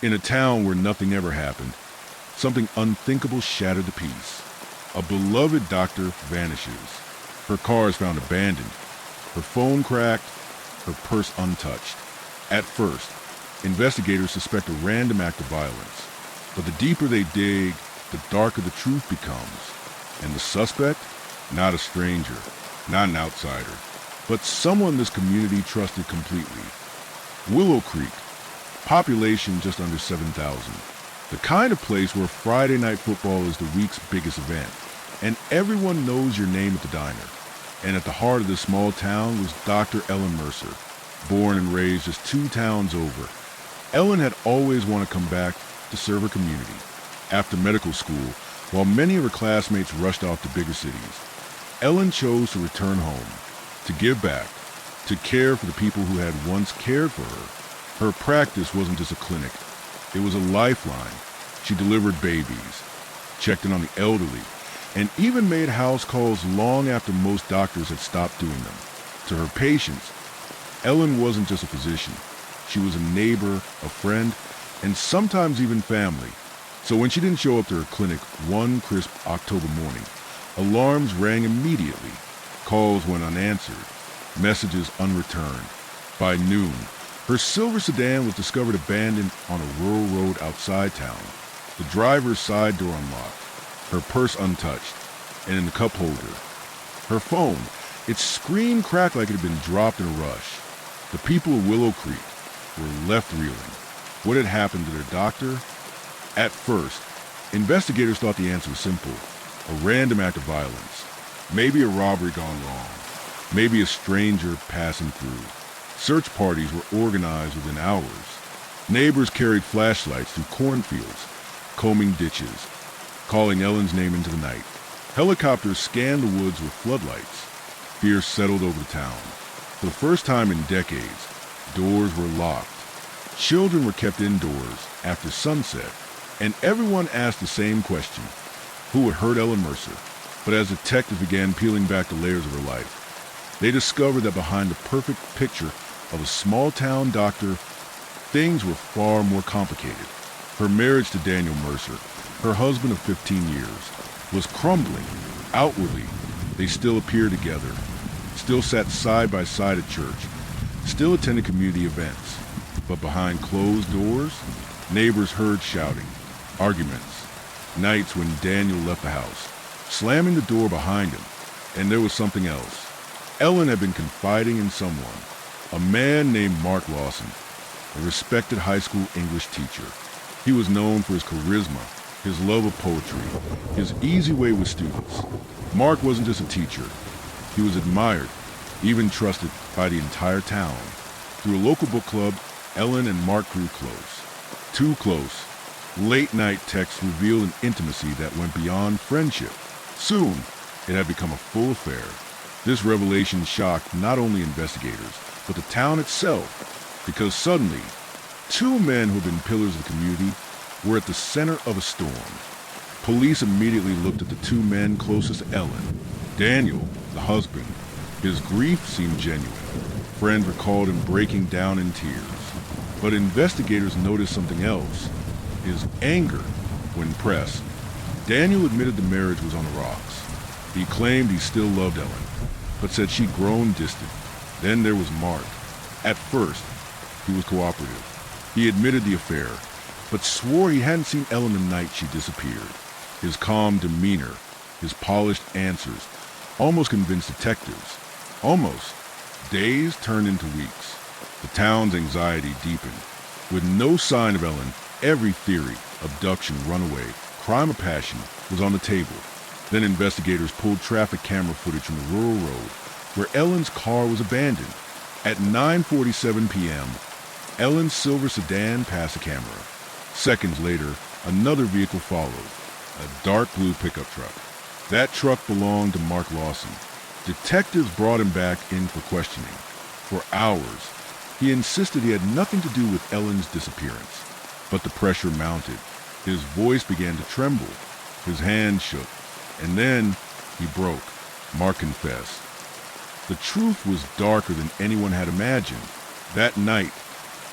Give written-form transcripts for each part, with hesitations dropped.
In a town where nothing ever happened, something unthinkable shattered the peace. A beloved doctor vanishes. Her car is found abandoned, her phone cracked, her purse untouched. At first, investigators suspect a random act of violence. But the deeper they dig, the darker the truth becomes. And the suspect? Not a stranger, not an outsider, but someone this community trusted completely. Willow Creek, population just under 7,000. The kind of place where Friday night football is the week's biggest event, and everyone knows your name at the diner. And at the heart of this small town was Dr. Ellen Mercer, born and raised just 2 towns over. Ellen had always wanted to come back to serve her community. After medical school, while many of her classmates rushed off to bigger cities, Ellen chose to return home, to give back, to care for the people who had once cared for her. Her practice wasn't just a clinic. It was a lifeline. She delivered babies, checked in on the elderly, and even made house calls long after most doctors had stopped doing them. To her patients, Ellen wasn't just a physician. She was a neighbor, a friend, and sometimes even family. So when she didn't show up to her clinic one crisp October morning, alarms rang immediately. Calls went unanswered, messages unreturned. By noon, her silver sedan was discovered abandoned on a rural road outside town. The driver's side door unlocked, her purse untouched, and in the cup holder, her phone. Its screen cracked like it had been dropped in a rush. The people of Willow Creek were left reeling. What had happened to their doctor? At first, investigators thought the answer was simple. A random act of violence. Maybe a robbery gone wrong. Maybe a stranger passing through. Search parties were organized within hours. Neighbors carried flashlights through cornfields, combing ditches, calling Ellen's name into the night. Helicopters scanned the woods with floodlights. Fear settled over the town. For the first time in decades, doors were locked. Children were kept indoors after sunset, and everyone asked the same question: who had hurt Ellen Mercer? But as detectives began peeling back the layers of her life, they discovered that behind the perfect picture of a small-town doctor, things were far more complicated. Her marriage to Daniel Mercer, her husband of 15 years, was crumbling. Outwardly, they still appeared together, still sat side by side at church, still attended community events. But behind closed doors, neighbors heard shouting, arguments, nights when Daniel left the house, slamming the door behind him. And there was something else. Ellen had been confiding in someone, a man named Mark Lawson, a respected high school English teacher. He was known for his charisma, his love of poetry, his easy way with students. Mark wasn't just a teacher. He was admired, even trusted by the entire town. Through a local book club, Ellen and Mark grew close. Too close. Late-night texts revealed an intimacy that went beyond friendship. Soon, it had become a full affair. This revelation shocked not only investigators, but the town itself, because suddenly, 2 men who had been pillars of the community were at the center of a storm. Police immediately looked at the 2 men closest to Ellen. Daniel, the husband. His grief seemed genuine. Friends recalled him breaking down in tears. But investigators noticed something else. His anger when pressed. Daniel admitted the marriage was on the rocks. He claimed he still loved Ellen, but said she'd grown distant. Then there was Mark. At first, he was cooperative. He admitted the affair, but swore he hadn't seen Ellen the night she disappeared. His calm demeanor, his polished answers, almost convinced detectives. Almost. Days turned into weeks. The town's anxiety deepened. With no sign of Ellen, every theory, abduction, runaway, crime of passion, was on the table. Then investigators pulled traffic camera footage from the rural road where Ellen's car was abandoned. At 9:47 p.m., Ellen's silver sedan passed the camera. Seconds later, another vehicle followed, a dark blue pickup truck. That truck belonged to Mark Lawson. Detectives brought him back in for questioning. For hours, he insisted he had nothing to do with Ellen's disappearance. But the pressure mounted. His voice began to tremble. His hands shook. And then he broke. Mark confessed. The truth was darker than anyone had imagined. That night,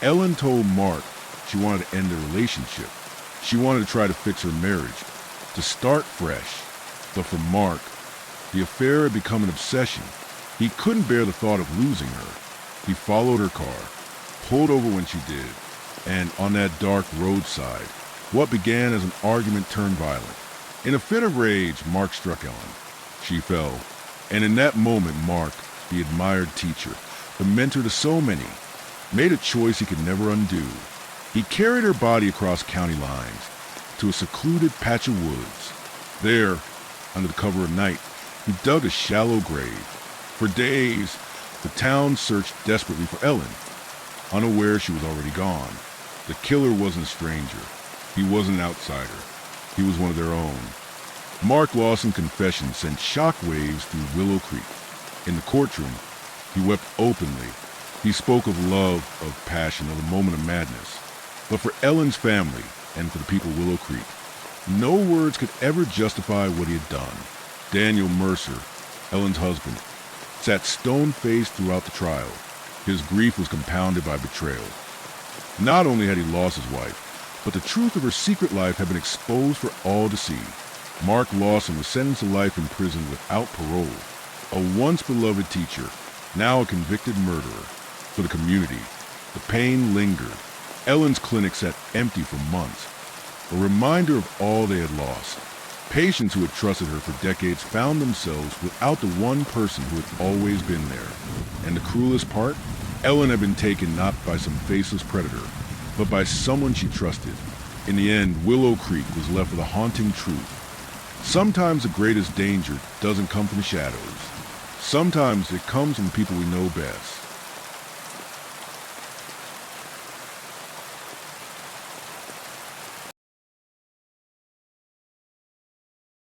Ellen told Mark She wanted to end their relationship. She wanted to try to fix her marriage, to start fresh. But for Mark, the affair had become an obsession. He couldn't bear the thought of losing her. He followed her car, pulled over when she did, and on that dark roadside, what began as an argument turned violent. In a fit of rage, Mark struck Ellen. She fell, and in that moment, Mark, the admired teacher, the mentor to so many, made a choice he could never undo. He carried her body across county lines to a secluded patch of woods. There, under the cover of night, he dug a shallow grave. For days, the town searched desperately for Ellen, unaware she was already gone. The killer wasn't a stranger. He wasn't an outsider. He was one of their own. Mark Lawson's confession sent shockwaves through Willow Creek. In the courtroom, he wept openly. He spoke of love, of passion, of a moment of madness. But for Ellen's family, and for the people of Willow Creek, no words could ever justify what he had done. Daniel Mercer, Ellen's husband, sat stone-faced throughout the trial. His grief was compounded by betrayal. Not only had he lost his wife, but the truth of her secret life had been exposed for all to see. Mark Lawson was sentenced to life in prison without parole. A once-beloved teacher, now a convicted murderer. For the community, the pain lingered. Ellen's clinic sat empty for months, a reminder of all they had lost. Patients who had trusted her for decades found themselves without the one person who had always been there. And the cruelest part? Ellen had been taken not by some faceless predator, but by someone she trusted. In the end, Willow Creek was left with a haunting truth. Sometimes the greatest danger doesn't come from the shadows. Sometimes it comes from people we know best.